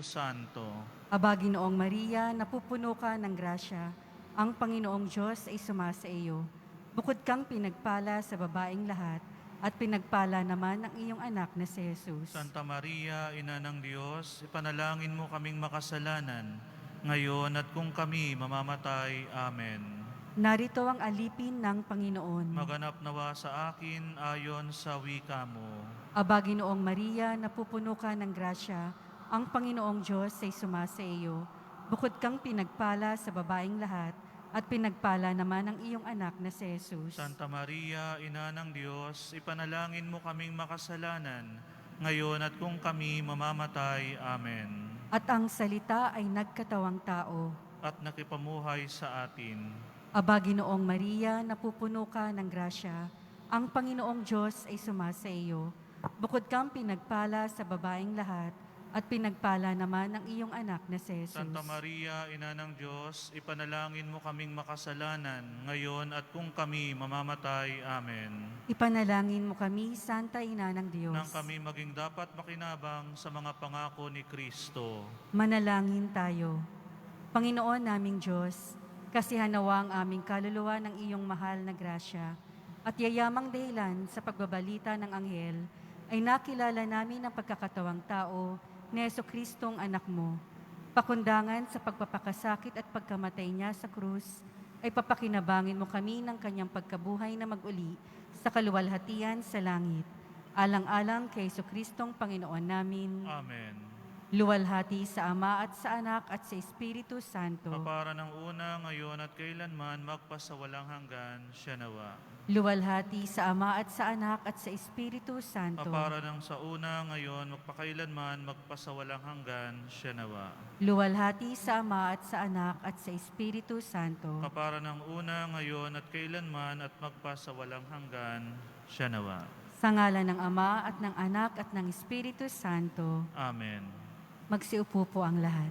Santo. Aba, Ginoong Maria, napupuno ka ng grasya. Ang Panginoong Diyos ay sumasa iyo. Bukod kang pinagpala sa babaeng lahat, at pinagpala naman ang iyong anak na si Jesus. Santa Maria, Ina ng Diyos, ipanalangin mo kaming makasalanan, ngayon at kung kami mamamatay. Amen. Narito ang alipin ng Panginoon. Maganap nawa sa akin ayon sa wika mo. Aba, Ginoong Maria, napupuno ka ng grasya. Ang Panginoong Diyos ay sumasa iyo. Bukod kang pinagpala sa babaeng lahat, at pinagpala naman ang iyong anak na si Jesus. Santa Maria, Ina ng Diyos, ipanalangin mo kaming makasalanan, ngayon at kung kami mamamatay. Amen. At ang salita ay nagkatawang tao. At nakipamuhay sa atin. Aba, Ginoong Maria, napupuno ka ng grasya. Ang Panginoong Diyos ay sumasa iyo. Bukod kang pinagpala sa babaeng lahat, at pinagpala naman ang iyong anak na si Jesus. Santa Maria, Ina ng Diyos, ipanalangin mo kaming makasalanan, ngayon at kung kami mamamatay. Amen. Ipanalangin mo kami, Santa Ina ng Diyos. Nang kami maging dapat makinabang sa mga pangako ni Kristo. Manalangin tayo. Panginoon naming Diyos, kasihan nawa ang aming kaluluwa ng iyong mahal na grasya, at yayamang dahilan sa pagbabalita ng anghel, ay nakilala namin ang pagkakatawang tao ni Jesucristong anak mo. Pakundangan sa pagpapakasakit at pagkamatay niya sa krus, ay papakinabangin mo kami ng kanyang pagkabuhay na mag-uli sa kaluwalhatian sa langit. Alang-alang kay Jesucristong Panginoon namin. Amen. Luwalhati sa Ama at sa Anak at sa Espiritu Santo. Kapara ng una, ngayon at kailanman, magpasawalang hanggan, siya nawa. Luwalhati sa Ama at sa Anak at sa Espiritu Santo. Kapara ng sa una, ngayon, magpakailanman, magpasawalang hanggan, siya nawa. Luwalhati sa Ama at sa Anak at sa Espiritu Santo. Kapara ng una, ngayon at kailanman, at magpasawalang hanggan, siya nawa. Sa ngalan ng Ama at ng Anak at ng Espiritu Santo. Amen. Magsiupo po ang lahat.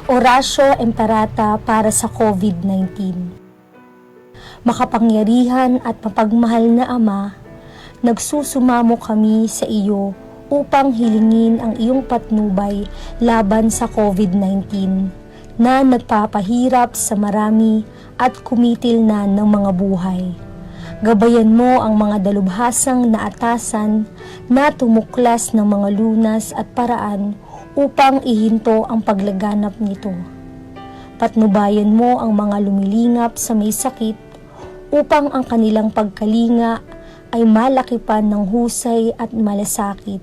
Oratio Imperata para sa COVID-19. Makapangyarihan at mapagmahal na Ama, nagsusumamo kami sa iyo upang hilingin ang iyong patnubay laban sa COVID-19 na nagpapahirap sa marami at kumitil na ng mga buhay. Gabayan mo ang mga dalubhasang na atasan na tumuklas ng mga lunas at paraan upang ihinto ang paglaganap nito. Patnubayan mo ang mga lumilingap sa may sakit upang ang kanilang pagkalinga ay malaki pa ng husay at malasakit.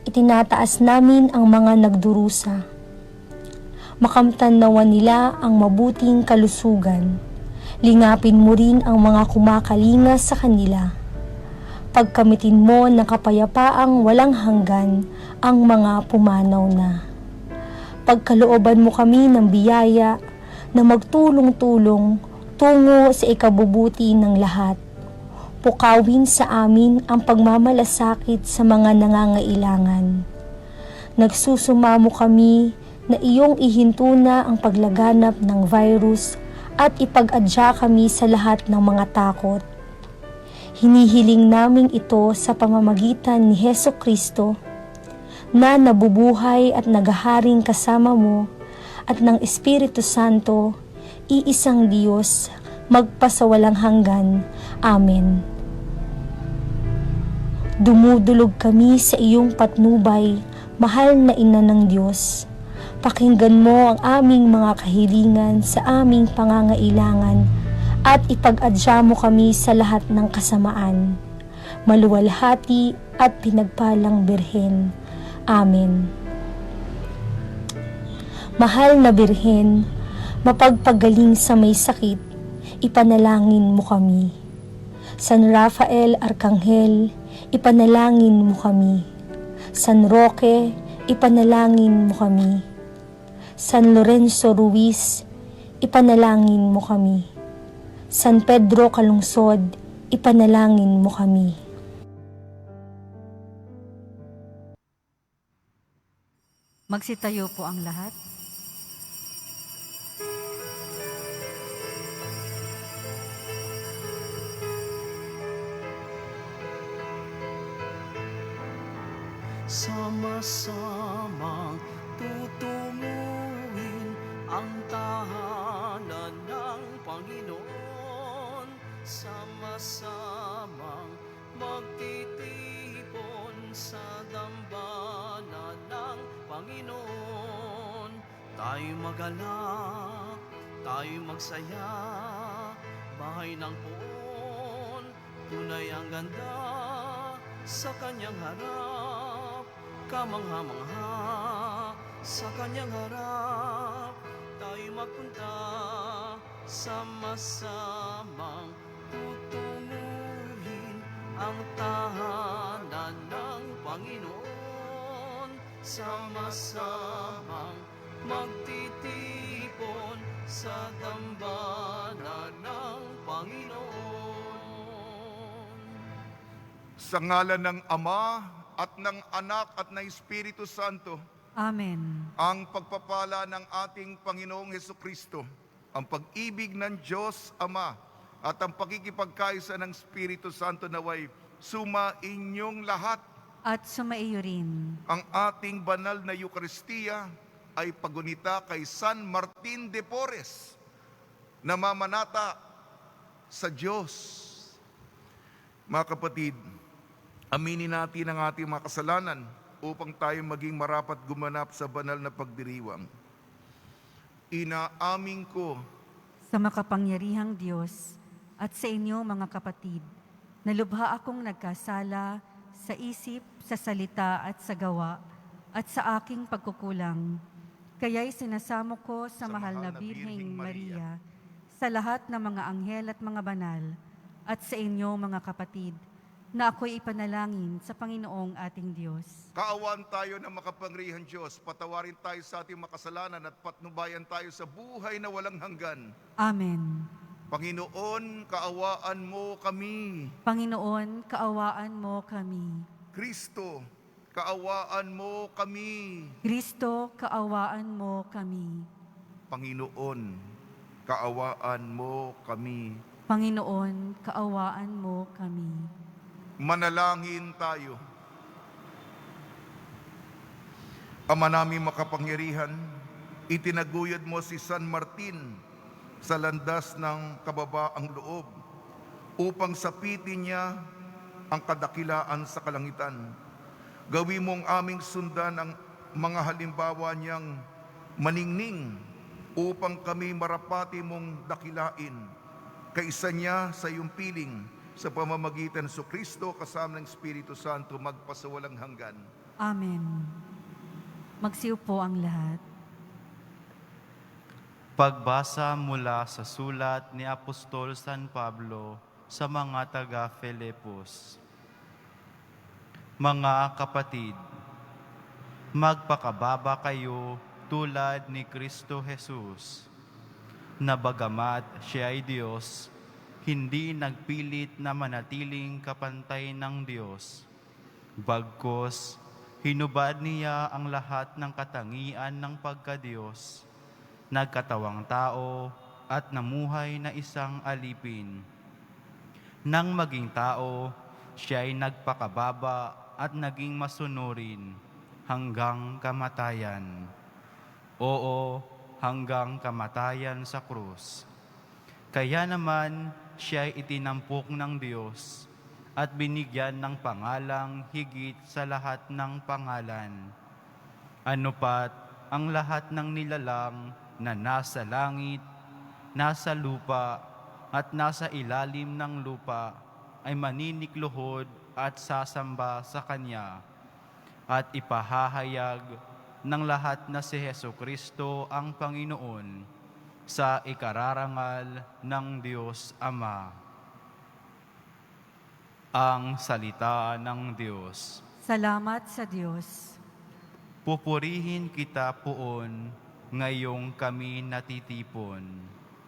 Itinataas namin ang mga nagdurusa. Makamtan nawa nila ang mabuting kalusugan. Lingapin mo rin ang mga kumakalinga sa kanila. Pagkamitin mo ng kapayapaang walang hanggan ang mga pumanaw na. Pagkalooban mo kami ng biyaya na magtulong-tulong tungo sa ikabubuti ng lahat. Pukawin sa amin ang pagmamalasakit sa mga nangangailangan. Nagsusumamo kami na iyong ihinto na ang paglaganap ng virus at ipag-adya kami sa lahat ng mga takot. Hinihiling namin ito sa pamamagitan ni Hesukristo na nabubuhay at naghaharing kasama mo at ng Espiritu Santo, iisang Diyos, magpasawalang hanggan. Amen. Dumudulog kami sa iyong patnubay, mahal na Ina ng Diyos. Pakinggan mo ang aming mga kahilingan sa aming pangangailangan at ipag-adya mo kami sa lahat ng kasamaan. Maluwalhati at pinagpalang Birhen. Amen. Mahal na Birhen, mapagpagaling sa may sakit, ipanalangin mo kami. San Rafael Arkanghel, ipanalangin mo kami. San Roque, ipanalangin mo kami. San Lorenzo Ruiz, ipanalangin mo kami. San Pedro Calungsod, ipanalangin mo kami. Magsitayo po ang lahat. Sama-samang tutunguhin ang tahanan ng Panginoon. Sama-samang magtitipon sa dambana ng Panginoon. Tayo magalak, tayo magsaya, bahay ng poon, tunay ang ganda sa kanyang harap, kamangha-mangha sa kanyang harap. Tayo magpunta, sama-samang tutunguhin ang tahanan ng Panginoon. Sama-samang magtitipon sa dambana ng Panginoon. Sa ngalan ng Ama at ng Anak at ng Espiritu Santo, Amen. ang pagpapala ng ating Panginoong Hesukristo, ang pag-ibig ng Diyos Ama at ang pakikipagkaisa ng Espiritu Santo naway sumainyong lahat. At sumaiyo rin. Ang ating banal na Eucharistia ay pagunita kay San Martin de Porres, namamanata sa Diyos. Mga kapatid, aminin natin ang ating mga kasalanan upang tayo maging marapat gumanap sa banal na pagdiriwang. Inaamin ko Sa makapangyarihang Diyos at sa inyo mga kapatid, na lubha akong nagkasala sa isip, sa salita at sa gawa at sa aking pagkukulang. Kaya'y sinasamo ko sa mahal na Birheng Maria, sa lahat ng mga anghel at mga banal, at sa inyo mga kapatid, na ako'y ipanalangin sa Panginoong ating Diyos. kaawaan tayo ng makapangyarihang Diyos, patawarin tayo sa ating makasalanan at patnubayan tayo sa buhay na walang hanggan. Amen. Panginoon, kaawaan mo kami. Panginoon, kaawaan mo kami. Kristo, kaawaan mo kami. Kristo, kaawaan mo kami. Panginoon, kaawaan mo kami. Panginoon, kaawaan mo kami. Manalangin tayo. Ama naming makapangyarihan, itinaguyod mo si San Martin sa landas ng kababaang loob upang sapitin niya ang kadakilaan sa kalangitan. Gawin mong aming sundan ang mga halimbawa niyang maningning upang kami marapati mong dakilain. Kaisa niya sa iyong piling sa pamamagitan ng Kristo kasama ng Espiritu Santo magpasawalang hanggan. Amen. Magsiupo ang lahat. Pagbasa mula sa sulat ni Apostol San Pablo sa mga taga-Filipos. Mga kapatid, magpakababa kayo tulad ni Kristo Jesus, na bagamat siya ay Diyos, hindi nagpilit na manatiling kapantay ng Diyos. Bagkus, hinubad niya ang lahat ng katangian ng pagka-Diyos, nagkatawang tao at namuhay na isang alipin. Nang maging tao, siya ay nagpakababa at naging masunurin hanggang kamatayan. Oo, hanggang kamatayan sa krus. Kaya naman siya ay itinampok ng Diyos at binigyan ng pangalang higit sa lahat ng pangalan. Ano pat ang lahat ng nilalang na nasa langit, nasa lupa, at nasa ilalim ng lupa ay maninikluhod at sasamba sa Kanya at ipahahayag ng lahat na si Jesucristo ang Panginoon sa ikararangal ng Diyos Ama. Ang salita ng Diyos. Salamat sa Diyos. Pupurihin kita poon, ngayong kami natitipon.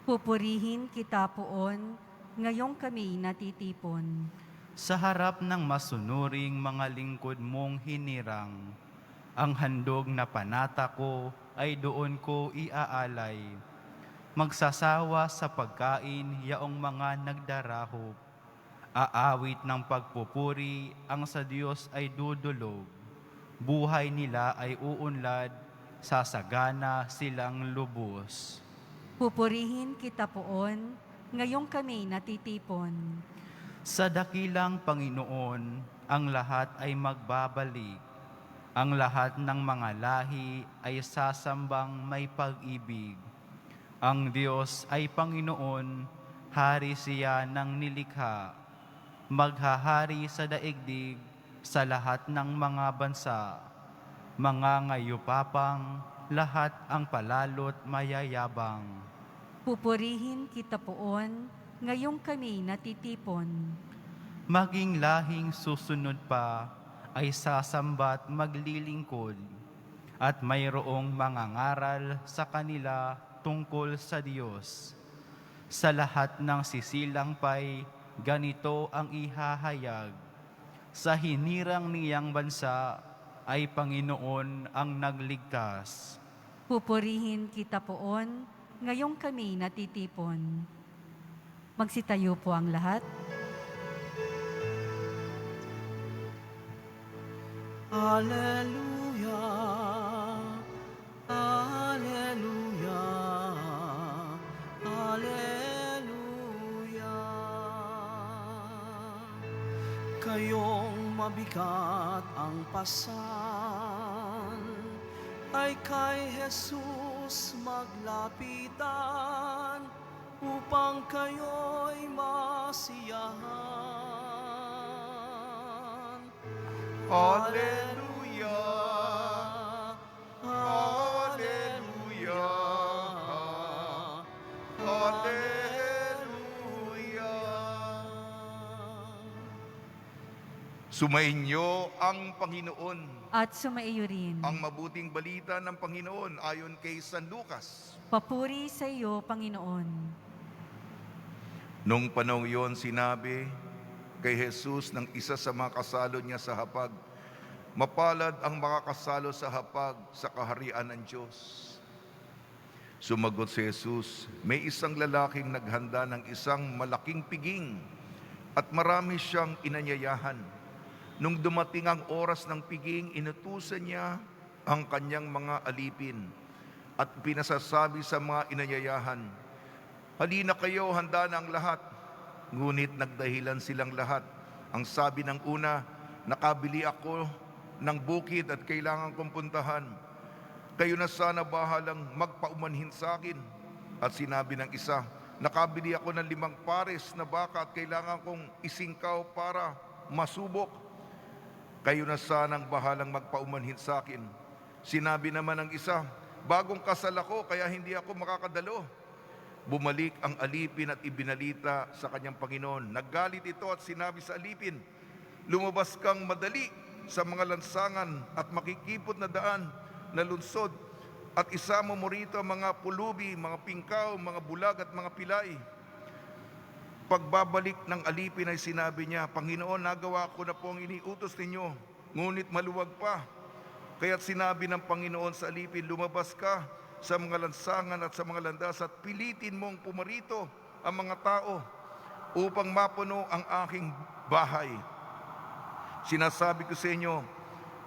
Pupurihin kita poon, ngayong kami natitipon. Sa harap ng masunuring mga lingkod mong hinirang, ang handog na panata ko ay doon ko iaalay. Magsasawa sa pagkain yaong mga nagdarahop. Aawit ng pagpupuri, ang sa Diyos ay dudulog. Buhay nila ay uunlad, sasagana silang lubos. Pupurihin kita poon, ngayong kami natitipon. Sa dakilang Panginoon, ang lahat ay magbabalik. Ang lahat ng mga lahi ay sasambang may pag-ibig. Ang Diyos ay Panginoon, hari siya ng nilikha. Maghahari sa daigdig sa lahat ng mga bansa. Mga ngayupapang, lahat ang palalot mayayabang. Pupurihin kita poon, ngayong kami natitipon. Maging lahing susunod pa ay sasamba't maglilingkod at mayroong mangangaral sa kanila tungkol sa Diyos. Sa lahat ng sisilang pa'y ganito ang ihahayag. Sa hinirang niyang bansa ay Panginoon ang nagligtas. Pupurihin kita poon, ngayong kami natitipon. Magsitayo po ang lahat. Alleluia, Alleluia, Alleluia. Kayong mabigat ang pasan, ay kay Jesus maglapitan, upang kayo'y masiyahan. Hallelujah! Hallelujah! Hallelujah! Sumainyo ang Panginoon. At sumaiyo rin. Ang mabuting balita ng Panginoon ayon kay San Lucas. Papuri sa iyo, Panginoon. Nung panahon iyon, sinabi kay Jesus ng isa sa mga kasalo niya sa hapag, Mapalad ang makakasalo sa hapag sa kaharian ng Diyos. Sumagot si Jesus, may isang lalaking naghanda ng isang malaking piging at marami siyang inanyayahan. Nung dumating ang oras ng piging, inutusan niya ang kanyang mga alipin at pinasasabi sa mga inanyayahan, halina kayo, handa na ang lahat. Ngunit nagdahilan silang lahat. Ang sabi ng una, nakabili ako ng bukid at kailangan kong puntahan. Kayo na sana bahalang magpaumanhin sa akin. At sinabi ng isa, nakabili ako ng 5 pares na baka at kailangan kong isingkaw para masubok. Kayo na sanang bahalang magpaumanhin sa akin. Sinabi naman ng isa, bagong kasal ako kaya hindi ako makakadalo. Bumalik ang alipin at ibinalita sa kanyang Panginoon. Naggalit ito at sinabi sa alipin, lumabas kang madali sa mga lansangan at makikipot na daan na lunsod at isama mo rito mga pulubi, mga pingkaw, mga bulag at mga pilay. Pagbabalik ng alipin ay sinabi niya, Panginoon, nagawa ko na po ang iniutos ninyo, ngunit maluwag pa. Kaya't sinabi ng Panginoon sa alipin, lumabas ka sa mga lansangan at sa mga landas at pilitin mong pumarito ang mga tao upang mapuno ang aking bahay. Sinasabi ko sa inyo,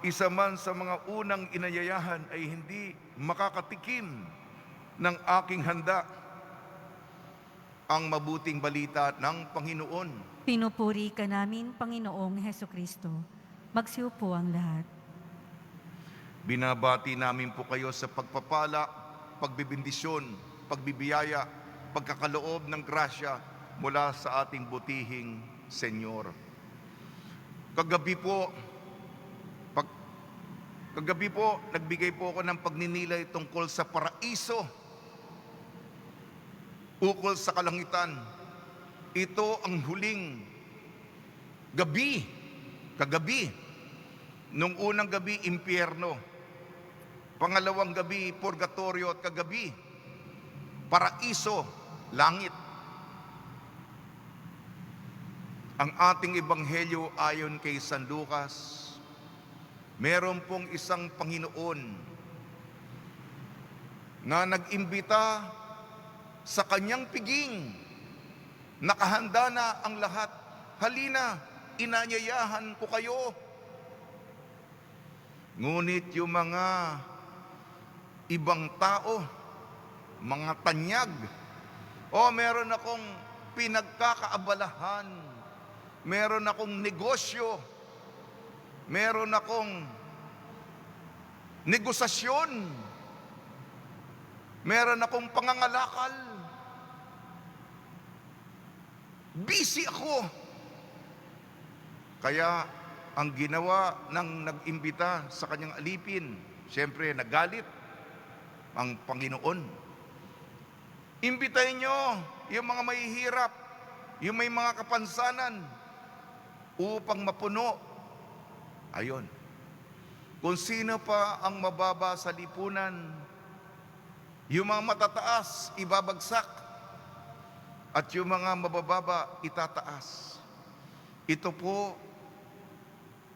isa man sa mga unang inanyayahan ay hindi makakatikim ng aking handa. Ang mabuting balita ng Panginoon. Pinupuri ka namin, Panginoong Hesukristo. Magsiupo ang lahat. Binabati namin po kayo sa pagpapala, pagbibindisyon, pagbibiyaya, pagkakaloob ng grasya mula sa ating butihing Senyor. Kagabi po, nagbigay po ako ng pagninilay tungkol sa paraiso, ukol sa kalangitan. Ito ang huling gabi, kagabi. Nung unang gabi, impyerno. Pangalawang gabi, purgatorio, at kagabi, paraiso, langit. Ang ating ebanghelyo ayon kay San Lucas, meron pong isang Panginoon na nag-imbita sa kanyang piging. Nakahanda na ang lahat. Halina, inanyayahan ko kayo. Ngunit yung mga ibang tao, mga tanyag, meron akong pinagkakaabalahan, meron akong negosyo, meron akong negosasyon, meron akong pangangalakal, busy ako. Kaya ang ginawa ng nag-imbita sa kanyang alipin, siyempre nagalit ang Panginoon. Imbitahin nyo yung mga mahihirap, yung may mga kapansanan, upang mapuno. Ayon. Kung sino pa ang mababa sa lipunan, yung mga matataas, ibabagsak. At yung mga mabababa, itataas. Ito po,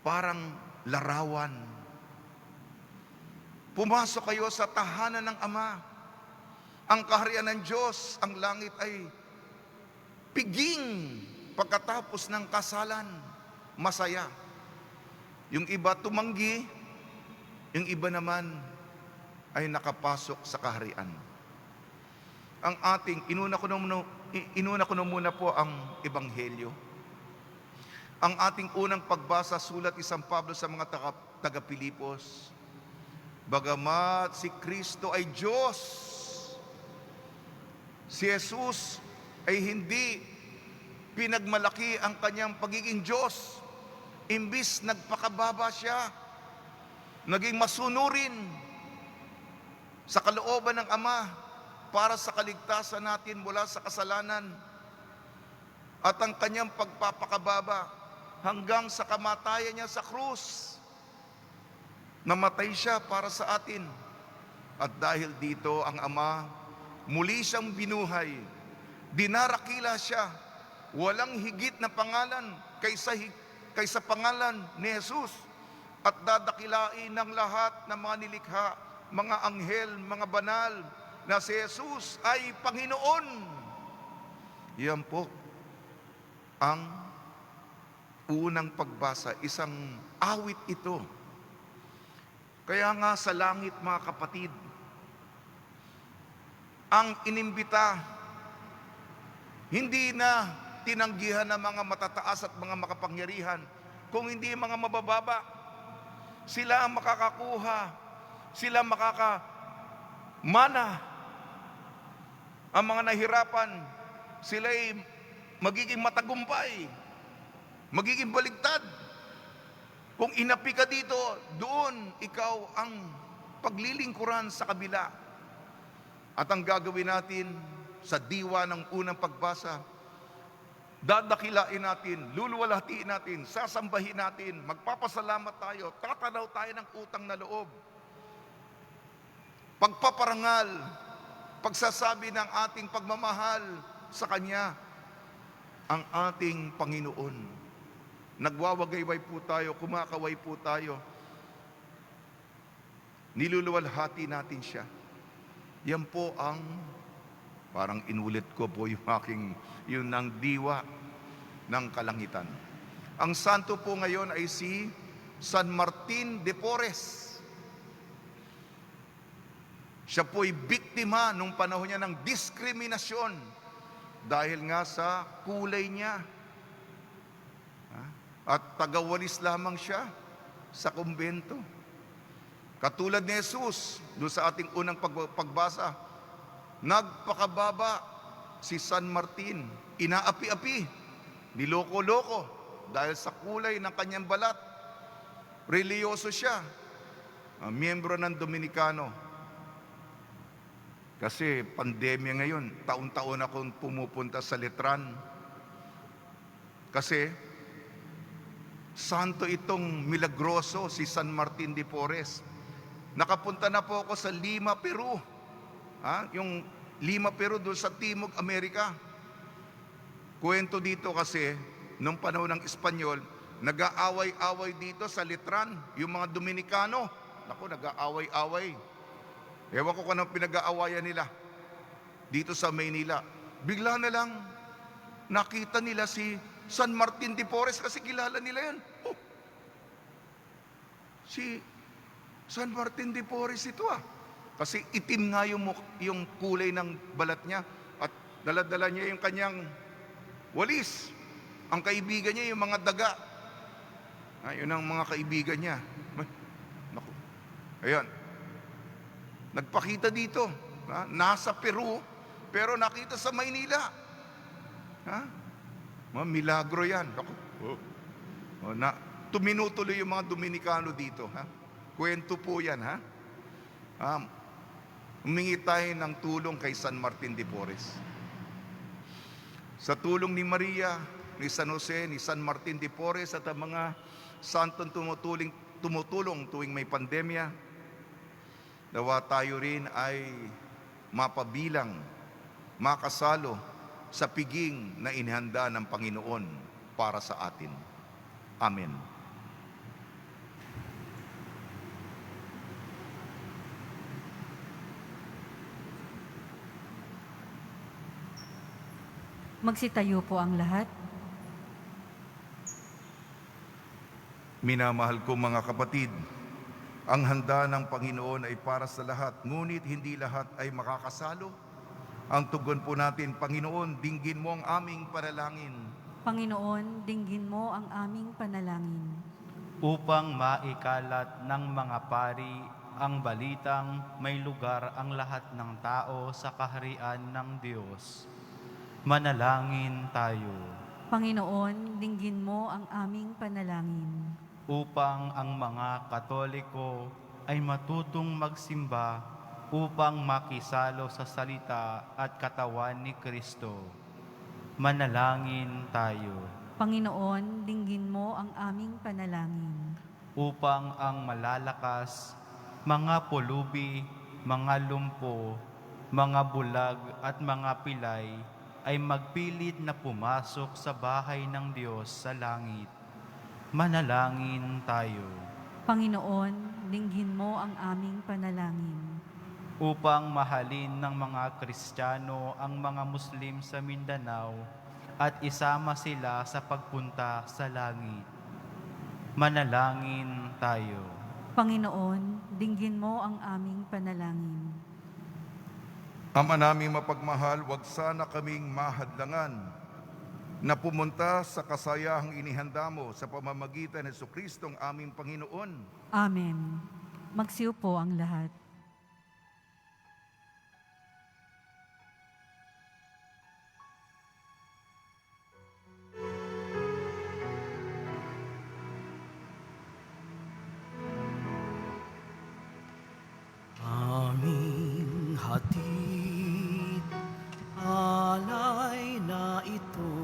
parang larawan. Pumasok kayo sa tahanan ng Ama. Ang kaharian ng Diyos, ang langit ay piging pagkatapos ng kasalan. Masaya. Yung iba tumanggi, yung iba naman ay nakapasok sa kaharian. Ang ating, inuna ko na muna po ang Ebanghelyo. Ang ating unang pagbasa, sulat ni San Pablo sa mga taga-Pilipos. Bagamat si Kristo ay Diyos, si Jesus ay hindi pinagmalaki ang kanyang pagiging Diyos. Imbis nagpakababa siya, naging masunurin sa kalooban ng Ama para sa kaligtasan natin mula sa kasalanan. At ang kanyang pagpapakababa hanggang sa kamatayan niya sa krus. Namatay siya para sa atin. At dahil dito ang Ama, muli siyang binuhay. Dinarakila siya. Walang higit na pangalan kaysa pangalan ni Jesus. at dadakilain ng lahat ng mga nilikha, mga anghel, mga banal, na si Jesus ay Panginoon. Yan po ang unang pagbasa, isang awit ito. Kaya nga sa langit, mga kapatid, ang inimbita, hindi na tinanggihan ng mga matataas at mga makapangyarihan, kung hindi mga mabababa. Sila ang makakakuha, sila makakamana. Ang mga nahirapan, sila'y magiging matagumpay, magiging baligtad. Kung inapi ka dito, doon ikaw ang paglilingkuran sa kabila. At ang gagawin natin sa diwa ng unang pagbasa, dadakilain natin, luluwalhatiin natin, sasambahin natin, magpapasalamat tayo, tatanaw tayo ng utang na loob. Pagpaparangal, pagsasabi ng ating pagmamahal sa Kanya, ang ating Panginoon. Nagwawagayway po tayo, kumakaway po tayo. Niluluwalhati natin siya. Yan po ang, parang inulit ko po yung ng diwa ng kalangitan. Ang santo po ngayon ay si San Martin de Porres. Siya po'y biktima nung panahon niya ng diskriminasyon dahil nga sa kulay niya. At tagawalis lamang siya sa kumbento. Katulad ni Jesus, doon sa ating unang pagbasa, nagpakababa si San Martin, inaapi-api, niloko-loko dahil sa kulay ng kanyang balat. Reliyoso siya, miyembro ng Dominikano. Kasi pandemya ngayon, taon-taon akong pumupunta sa Letran. Kasi santo itong milagroso, si San Martin de Porres. Nakapunta na po ako sa Lima, Peru. Yung Lima, Peru, doon sa Timog Amerika. Kwento dito kasi, nung panahon ng Espanyol, nag-aaway-away dito sa Letran, yung mga Dominikano. Naku, nag-aaway-away. Ewan ko kung anong pinag-aawayan nila dito sa Maynila. Bigla na lang nakita nila si San Martin de Porres kasi kilala nila yan. Oh, si San Martin de Porres ito Kasi itim nga yung kulay ng balat niya at daladala niya yung kanyang walis. Ang kaibigan niya yung mga daga. Yun ang mga kaibigan niya. Naku. Ayan. Nagpakita dito. Nasa Peru, pero nakita sa Maynila. Milagro yan. Tuminutuloy yung mga Dominikano dito. Kwento po yan. Humingi tayo ng tulong kay San Martin de Porres. Sa tulong ni Maria, ni San Jose, ni San Martin de Porres at ang mga santong tumutulong tuwing may pandemya, nawa tayo rin ay mapabilang, makasalo sa piging na inihanda ng Panginoon para sa atin. Amen. Magsitayo po ang lahat. Minamahal ko mga kapatid, ang handa ng Panginoon ay para sa lahat, ngunit hindi lahat ay makakasalo. Ang tugon po natin, Panginoon, dinggin mo ang aming panalangin. Panginoon, dinggin mo ang aming panalangin. Upang maikalat ng mga pari ang balitang may lugar ang lahat ng tao sa kaharian ng Diyos. Manalangin tayo. Panginoon, dinggin mo ang aming panalangin. Upang ang mga Katoliko ay matutong magsimba upang makisalo sa salita at katawan ni Kristo. Manalangin tayo. Panginoon, dinggin mo ang aming panalangin. Upang ang malalakas, mga pulubi, mga lumpo, mga bulag at mga pilay ay magpilit na pumasok sa bahay ng Diyos sa langit. Manalangin tayo. Panginoon, dinggin mo ang aming panalangin. upang mahalin ng mga Kristiyano ang mga Muslim sa Mindanao at isama sila sa pagpunta sa langit. Manalangin tayo. Panginoon, dinggin mo ang aming panalangin. Ama naming mapagmahal, wag sana kaming mahadlangan na pumunta sa kasayahang inihanda mo sa pamamagitan ni Jesucristo ang aming Panginoon. Amen. Magsiupo ang lahat. Aming hatid, alay na ito,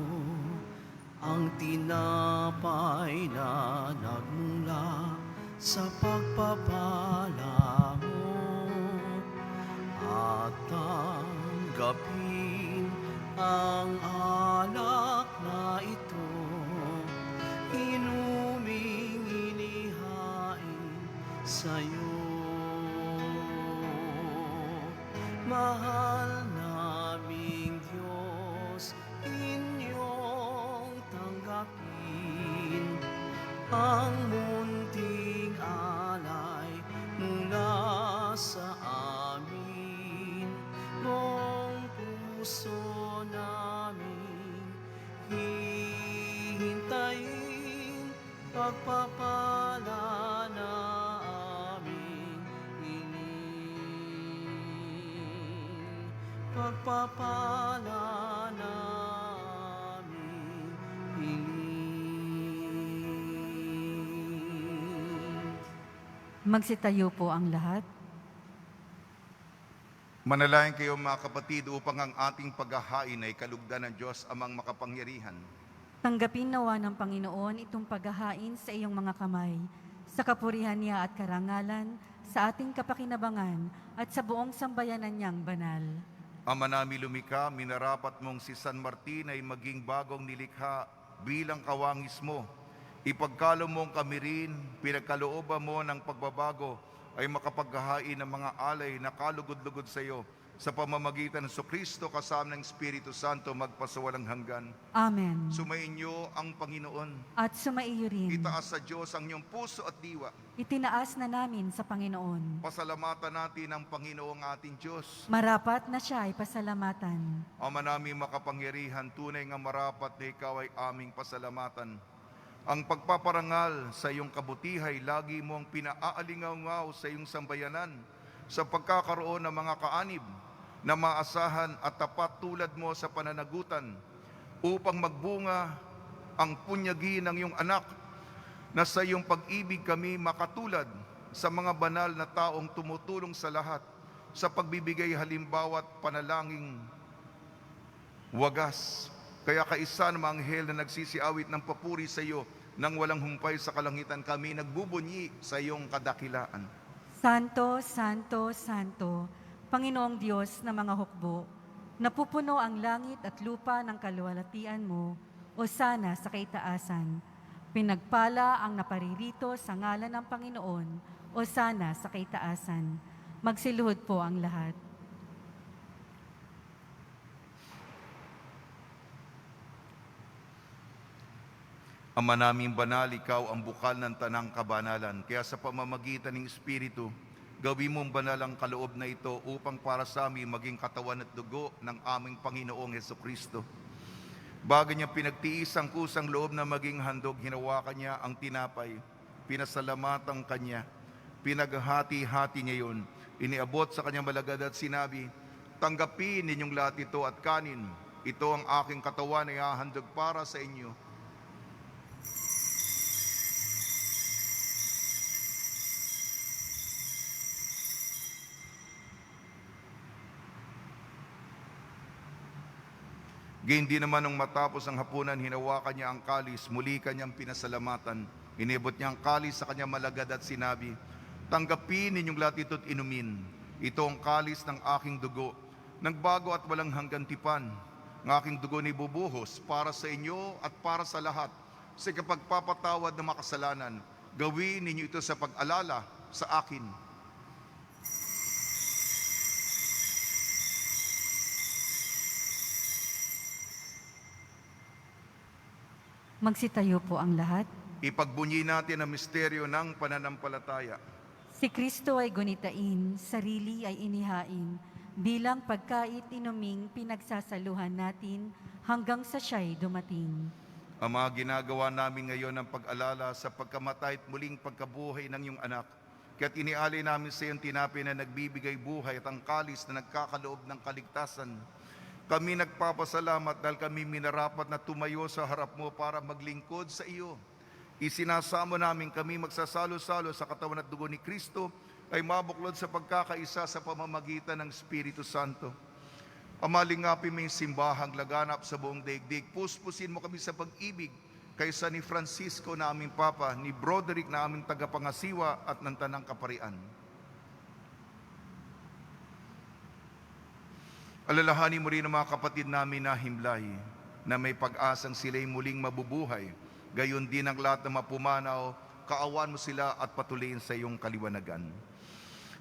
ang tinapay na nagmula sa pagpapala mo. At tanggapin ang alak na ito, inuming inihain sa'yo. Mahal naming Diyos, inyong tanggapin ang munting alay mula sa amin. Buong puso namin hihintayin pagpapala na aming hiling. Pagpapala na aming hiling. Magsitayo po ang lahat. Manalangin kayo mga kapatid upang ang ating paghahain ay kalugdan ng Diyos amang makapangyarihan. Tanggapin nawa ng Panginoon itong paghahain sa iyong mga kamay, sa kapurihan niya at karangalan, sa ating kapakinabangan at sa buong sambayanan niyang banal. Ama namin lumikha, minarapat mong si San Martin ay maging bagong nilikha bilang kawangis mo. Ipagkaloob mong kami rin, pinagkalooban mo ng pagbabago ay makapaghahain ng mga alay na kalugod-lugod sa iyo sa pamamagitan ng Jesucristo kasama ng Espiritu Santo magpasawalang hanggan. Amen. Sumainyo ang Panginoon. At sumaiyo rin. Itaas sa Diyos ang iyong puso at diwa. Itinaas na namin sa Panginoon. Pasalamatan natin ang Panginoong ating Diyos. Marapat na siya ay pasalamatan. Ama namin makapangyarihan, tunay nga marapat na ikaw ay aming pasalamatan. Ang pagpaparangal sa iyong kabutihay, lagi mong pinaalingaw sa iyong sambayanan sa pagkakaroon ng mga kaanib na maasahan at tapat tulad mo sa pananagutan upang magbunga ang punyagi ng iyong anak na sa iyong pag-ibig kami makatulad sa mga banal na taong tumutulong sa lahat sa pagbibigay halimbawa at panalangin wagas. Kaya kaisa ng mga anghel na nagsisiawit ng papuri sa iyo nang walang humpay sa kalangitan, kami nagbubunyi sa iyong kadakilaan. Santo, Santo, Santo, Panginoong Diyos ng mga hukbo, napupuno ang langit at lupa ng kaluwalhatian mo, o sana sa kaitaasan. Pinagpala ang naparirito sa ngalan ng Panginoon, o sana sa kaitaasan. Magsiluhod po ang lahat. Ama naming banal, ikaw ang bukal ng tanang kabanalan. Kaya sa pamamagitan ng Espiritu, gawin mong banal ang kaloob na ito upang para sa amin maging katawan at dugo ng aming Panginoong Jesucristo. Bago niya pinagtiis ang kusang loob na maging handog, hinawakan niya ang tinapay, pinasalamatan kanya, pinaghati-hati niya yun, iniabot sa kanyang malagad at sinabi, tanggapin ninyong lahat ito at kanin. Ito ang aking katawan na ihahandog para sa inyo. Gayon din naman nung matapos ang hapunan, hinawakan niya ang kalis, muli kanyang pinasalamatan. Inibot niya ang kalis sa kanyang malagad at sinabi, tanggapin ninyong lahat ito't inumin. Ito ang kalis ng aking dugo, nagbago at walang hanggan tipan. Ang aking dugo ni bubuhos para sa inyo at para sa lahat, sa kapagpapatawad ng makasalanan. Gawin ninyo ito sa pag-alala sa akin. Magsitayo po ang lahat. Ipagbunyi natin ang misteryo ng pananampalataya. Si Kristo ay gunitain, sarili ay inihain, bilang pagkait inuming pinagsasaluhan natin hanggang sa siya'y dumating. Ang mga ginagawa namin ngayon ng pag-alala sa pagkamatay at muling pagkabuhay ng iyong anak, kaya't inialay namin sa iyong tinapay na nagbibigay buhay at ang kalis na nagkakaloob ng kaligtasan. Kami nagpapasalamat dahil kami minarapat na tumayo sa harap mo para maglingkod sa iyo. Isinasamo namin kami magsasalo-salo sa katawan at dugo ni Kristo ay mabuklod sa pagkakaisa sa pamamagitan ng Espiritu Santo. Amalingapin mo yung simbahang laganap sa buong daigdig. Puspusin mo kami sa pag-ibig kaysa ni Francisco na aming Papa, ni Broderick na aming tagapangasiwa at ng Tanang Kaparian. Alalahanin mo rin ang mga kapatid namin na himlay na may pag-asang sila'y muling mabubuhay. Gayon din ang lahat na mapumanaw, kaawan mo sila at patuloyin sa iyong kaliwanagan.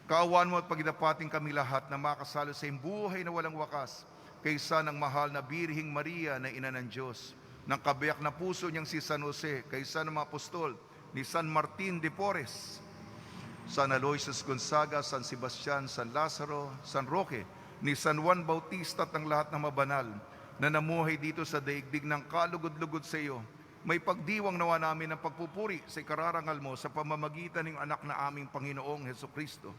Kaawan mo at pagdapating kami lahat na makasalo sa iyong buhay na walang wakas, kaysa ng mahal na Birhing Maria na Ina ng Diyos, ng kabiyak na puso niyang si San Jose, kaysa ng mga apostol ni San Martin de Porres, San Aloysius Gonzaga, San Sebastian, San Lazaro, San Roque, ni San Juan Bautista at ng lahat ng mabanal na namuhay dito sa daigdig ng kalugod-lugod sa iyo. May pagdiwang nawa namin ng pagpupuri sa ikararangal mo sa pamamagitan ng anak na aming Panginoong Hesukristo.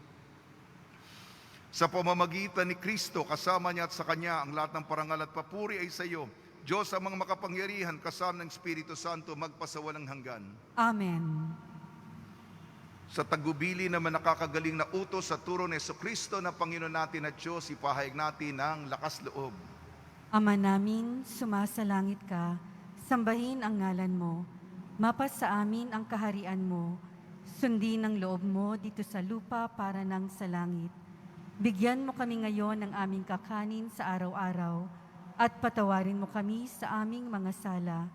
Sa pamamagitan ni Kristo, kasama niya at sa Kanya, ang lahat ng parangal at papuri ay sa iyo. Diyos ang mga makapangyarihan, kasama ng Espiritu Santo, magpasawalang hanggan. Amen. Sa tagubili naman nakakagaling na utos sa turo ni Hesukristo na Panginoon natin at Diyos, ipahayag natin ang lakas loob. Ama namin, sumasalangit ka, sambahin ang ngalan mo, mapas sa amin ang kaharian mo, sundin ang loob mo dito sa lupa para nang sa langit. Bigyan mo kami ngayon ng aming kakanin sa araw-araw at patawarin mo kami sa aming mga sala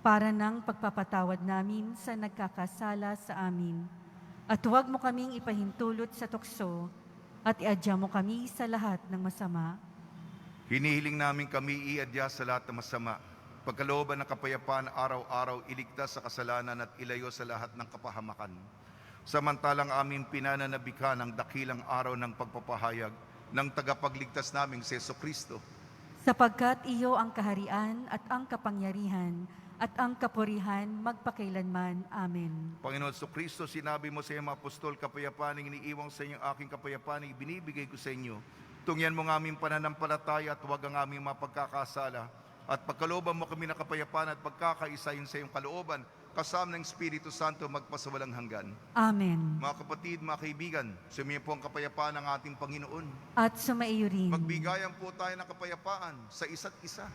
para nang pagpapatawad namin sa nagkakasala sa amin. At huwag mo kaming ipahintulot sa tukso at iadya mo kami sa lahat ng masama. Hinihiling namin kami iadya sa lahat ng masama. Pagkalooban ng kapayapaan araw-araw, iligtas sa kasalanan at ilayo sa lahat ng kapahamakan. Samantalang aming pinananabikan ang dakilang araw ng pagpapahayag ng tagapagligtas naming si Hesukristo. Sapagkat iyo ang kaharian at ang kapangyarihan at ang kapurihan magpakailanman. Amen. Panginoon Hesukristo, sinabi mo sa iyong mga apostol, kapayapaan ang iniiwang sa inyong aking kapayapaan, ibinibigay ko sa inyo. Tungyan mo ng aming pananampalataya at huwag ang aming mapagkakasala. At pagkalooban mo kami ng kapayapaan at pagkakaisahin sa iyong kalooban, kasama ng Espiritu Santo magpasawalang hanggan. Amen. Mga kapatid, mga kaibigan, sumiyo po ang kapayapaan ng ating Panginoon. At sumaiyo rin. Magbigayan po tayo ng kapayapaan sa isa't isa.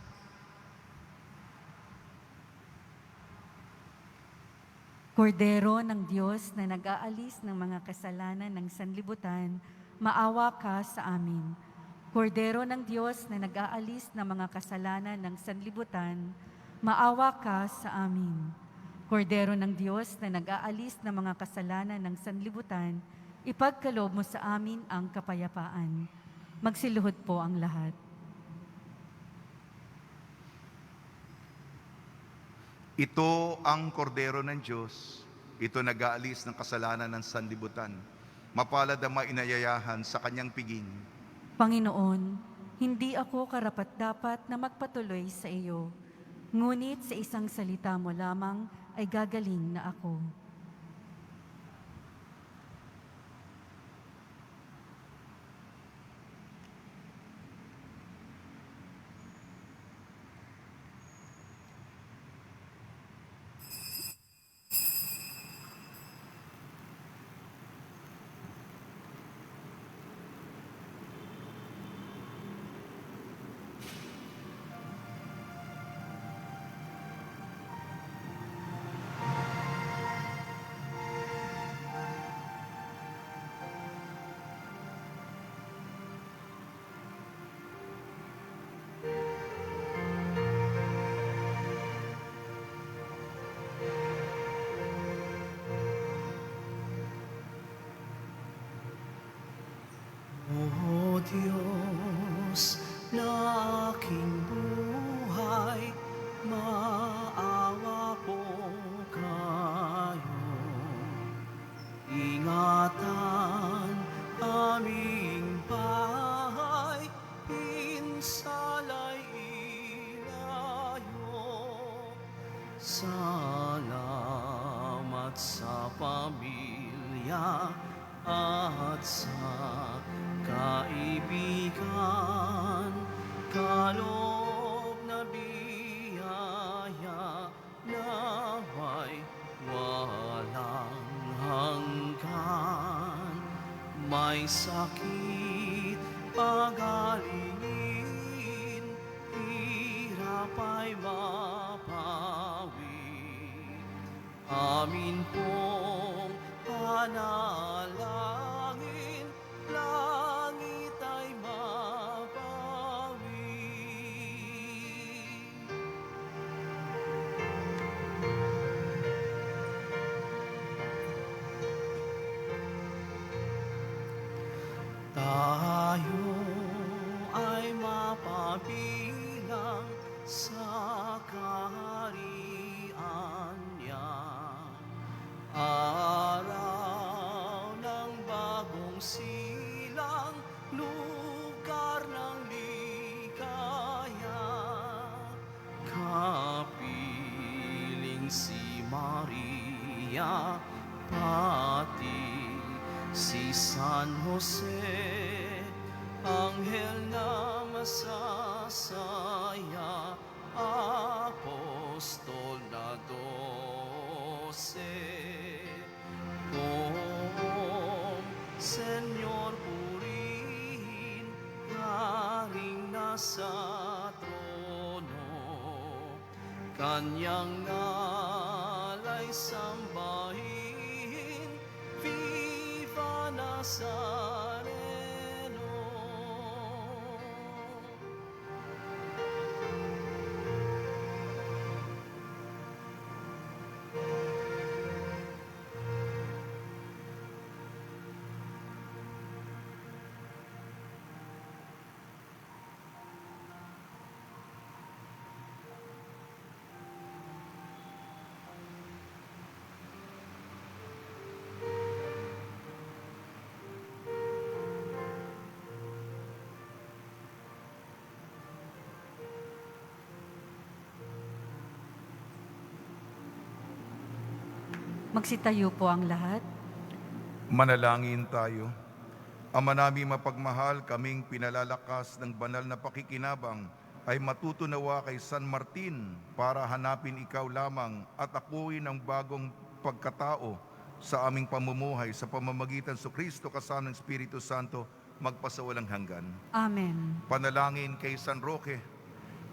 Kordero ng Diyos na nag-aalis ng mga kasalanan ng sanlibutan, maawa ka sa amin. Kordero ng Diyos na nag-aalis ng mga kasalanan ng sanlibutan, maawa ka sa amin. Kordero ng Diyos na nag-aalis ng mga kasalanan ng sanlibutan, ipagkaloob mo sa amin ang kapayapaan. Magsiluhod po ang lahat. Ito ang kordero ng Diyos. Ito nag-aalis ng kasalanan ng sanlibutan. Mapalad ang mainayayahan sa kanyang piging. Panginoon, hindi ako karapat-dapat na magpatuloy sa iyo. Ngunit sa isang salita mo lamang ay gagaling na ako. O Diyos na aking buhay, maawa po kayo. Ingatan aming bahay, pinsalay ilayo. Salamat sa pamilya at sa kaibigan, kaloob na biyaya naway walang hanggan. May sakit pagalingin, hirap ay mapawi. Amin pong panalangin, langit ay mapawi. Tayo ay mapabilang sa kaharian niya. Araw ng bagong silang, lugar ng ligaya. Kapiling si Maria, pati si San Jose, anghel na masasaya, apostol na 12. Kung Senyor purihin, haring nasa trono, kanyang nalay sambahin, Viva Nazareno. Magsitayo po ang lahat. Manalangin tayo. Ama namin mapagmahal, kaming pinalalakas ng banal na pakikinabang ay matutunawa kay San Martin para hanapin ikaw lamang at akuin ang bagong pagkatao sa aming pamumuhay sa pamamagitan sa Kristo kasama ng Espiritu Santo magpasawalang hanggan. Amen. Panalangin kay San Roque.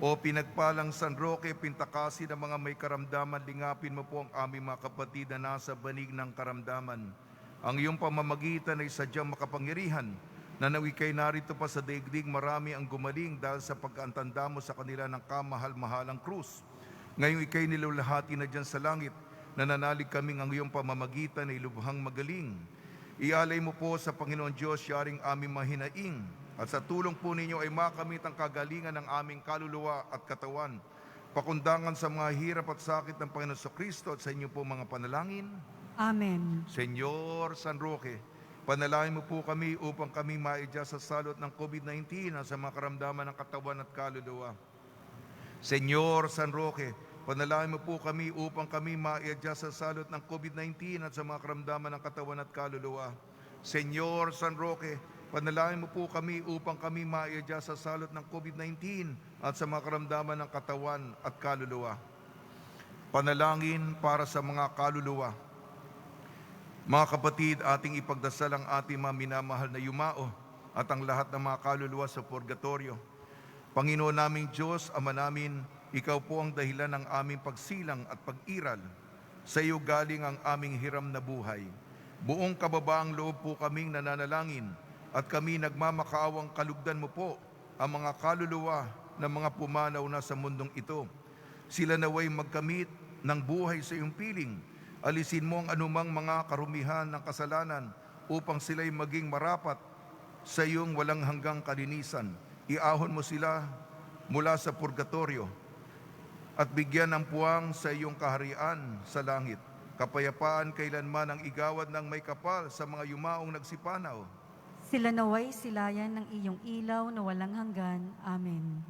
O pinagpalang San Roque, pintakasin ng mga may karamdaman, lingapin mo po ang aming mga kapatid na nasa banig ng karamdaman. Ang iyong pamamagitan ay sadyang makapangyarihan, na nawi kay narito pa sa daigdig, marami ang gumaling dahil sa pagkaantanda mo sa kanila ng kamahal-mahalang krus. Ngayong ikay nilulahati na dyan sa langit, nananalig kaming ang iyong pamamagitan ay lubhang magaling. Ialay mo po sa Panginoon Diyos, yaring aming mahinaing, at sa tulong po ninyo ay makamit ang kagalingan ng aming kaluluwa at katawan. Pakundangan sa mga hirap at sakit ng Panginoon sa Kristo at sa inyo po mga panalangin. Amen. Senyor San Roque, panalangin mo po kami upang kami maidya sa salot ng COVID-19 at sa mga karamdaman ng katawan at kaluluwa. Senyor San Roque, panalangin mo po kami upang kami maidya sa salot ng COVID-19 at sa mga karamdaman ng katawan at kaluluwa. Senyor San Roque, panalangin mo po kami upang kami maidya sa salot ng COVID-19 at sa mga karamdaman ng katawan at kaluluwa. Panalangin para sa mga kaluluwa. Mga kapatid, ating ipagdasal ang ating mga minamahal na yumao at ang lahat ng mga kaluluwa sa purgatorio. Panginoon naming Diyos, Ama namin, Ikaw po ang dahilan ng aming pagsilang at pag-iral. Sa iyo galing ang aming hiram na buhay. Buong kababaang loob po kaming nananalangin at kami nagmamakaawang kalugdan mo po ang mga kaluluwa ng mga pumanaw na sa mundong ito. Sila naway magkamit ng buhay sa iyong piling. Alisin mo ang anumang mga karumihan ng kasalanan upang sila'y maging marapat sa iyong walang hanggang kalinisan. Iahon mo sila mula sa purgatorio at bigyan ng puwang sa iyong kaharian sa langit. Kapayapaan kailanman ang igawad ng may kapal sa mga yumaong nagsipanaw. Sila naway silayan ng iyong ilaw na walang hanggan. Amen.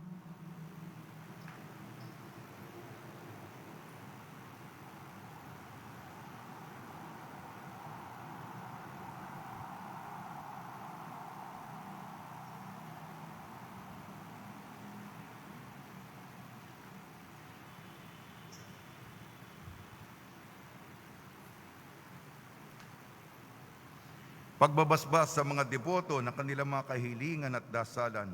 Pagbabasbas sa mga deboto ng kanilang mga kahilingan at dasalan.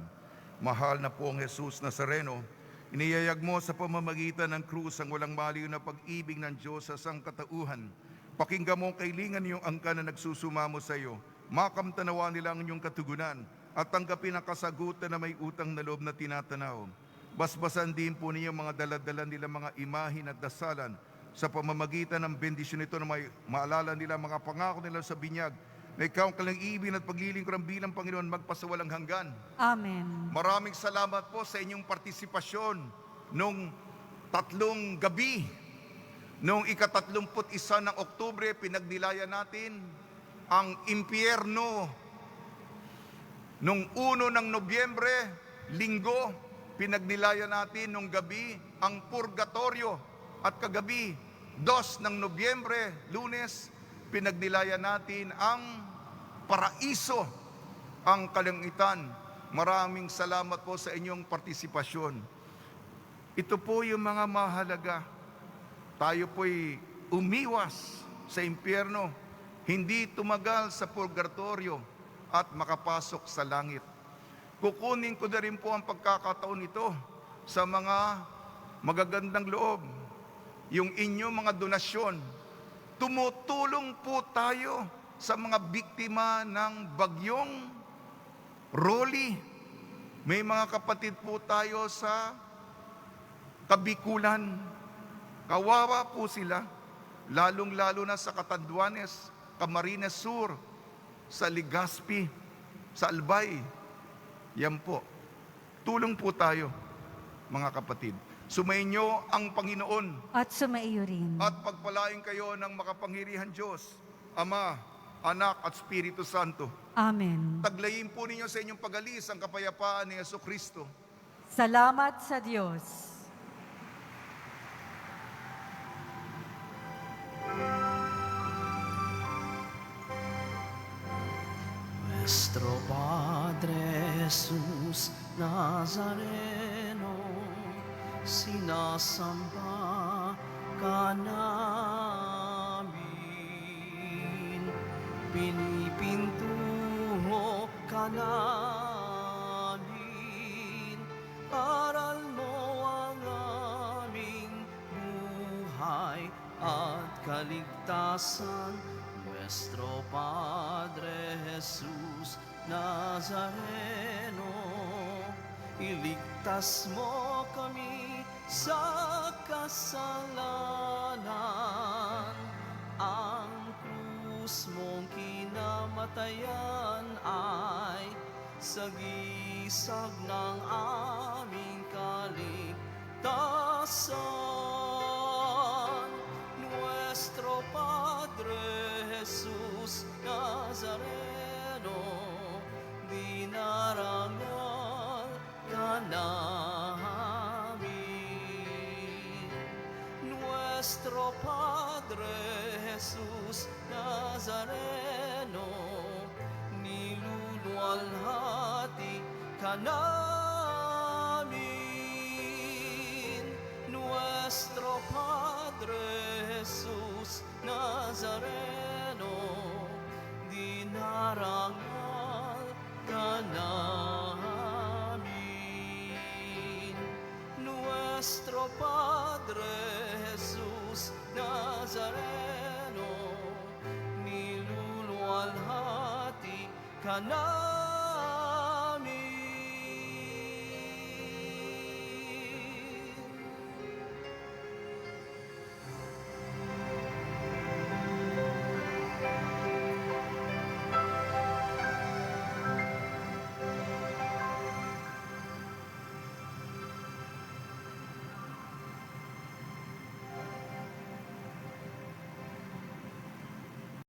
Mahal na poong Jesus Nazareno, iniyayag mo sa pamamagitan ng krus ang walang maliw na pag-ibig ng Diyos sa sangkatauhan. Pakinggan mo ang kahilingan niyong angkan na nagsusumamo sa iyo. Makamtanawa nila ang inyong katugunan at tanggapin ang kasagutan na may utang na loob na tinatanaw. Basbasan din po ninyo mga daladala nila mga imahin at dasalan sa pamamagitan ng bendisyon nito na may maalala nila mga pangako nila sa binyag na ikaw ang kalang-ibig at paglilingkuran bilang Panginoon magpasawalang hanggan. Amen. Maraming salamat po sa inyong partisipasyon nung 3 gabi. Noong ika-31 ng Oktubre, pinagnilayan natin ang impyerno. Nung 1 ng Nobyembre, Linggo, pinagnilayan natin nung gabi ang purgatorio. At kagabi, 2 ng Nobyembre, Lunes, pinagnilayan natin ang paraiso, ang kalangitan. Maraming salamat po sa inyong partisipasyon. Ito po yung mga mahalaga. Tayo po'y umiwas sa impyerno, hindi tumagal sa purgatorio at makapasok sa langit. Kukunin ko na rin po ang pagkakataon ito sa mga magagandang loob, yung inyong mga donasyon. Tumutulong po tayo sa mga biktima ng bagyong Rolly. May mga kapatid po tayo sa Kabikulan. Kawawa po sila, lalong-lalo na sa Catanduanes, Camarines Sur, sa Legazpi, sa Albay. Yan po. Tulong po tayo, mga kapatid. Sumainyo ang Panginoon At sumaiyo rin. at pagpalain kayo ng makapangyarihan Diyos, Ama, Anak at Espiritu Santo. Amen. Taglayin po ninyo sa inyong pag-alis ang kapayapaan ni Jesucristo. Salamat sa Diyos. Nuestro Padre Jesús Nazareno, sinasamba ka namin, pinipintuho ka namin, aral mo ang aming buhay at kaligtasan. Nuestro Padre Jesús Nazareno, iligtas mo kami sa kasalanan. Ang krus mong kinamatayan ay sagisag ng aming kaligtasan. Nuestro Padre Jesus Nazareno, dinarangal ka namin. Nuestro Padre Jesus Nazareno, niluluwalhati ka namin. Nuestro Padre Jesus Nazareno, dinarangal ka namin. Nuestro Padre Jesus Nazareno, niluluwalhati ka namin.